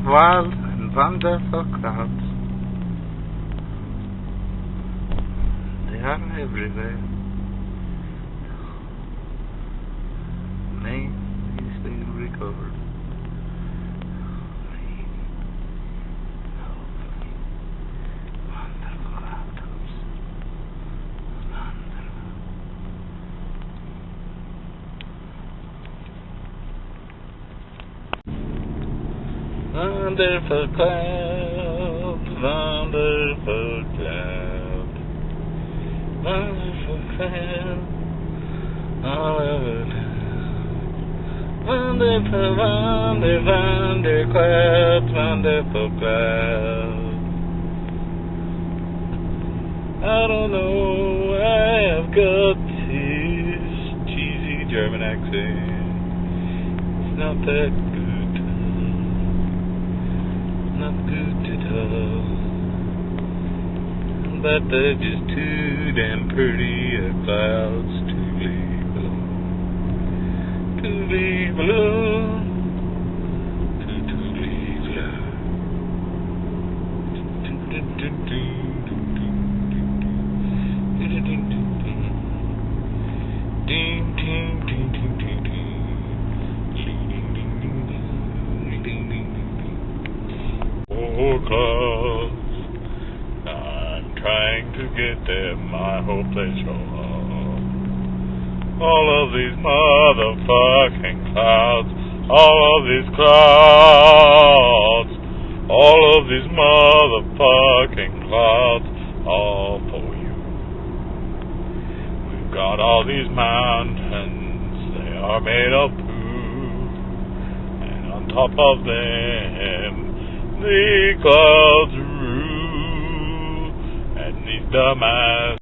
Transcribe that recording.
of wild and wonderful clouds. They are everywhere. May you still record. Wonderful clouds. Wonderful clouds, wonderful clouds, wonderful clouds, all over now. Wonderful, wonder clouds, wonderful clouds. I don't know, I have got this cheesy German accent. It's not that good. Not good at all, but they're just too damn pretty clouds to leave alone, to leave alone, to leave alone. Clouds, I'm trying to get them, I hope they show up. All of these motherfucking clouds, all of these clouds, all of these motherfucking clouds, all for you. We've got all these mountains, they are made of poo, and on top of them the clouds rule, and these dumbass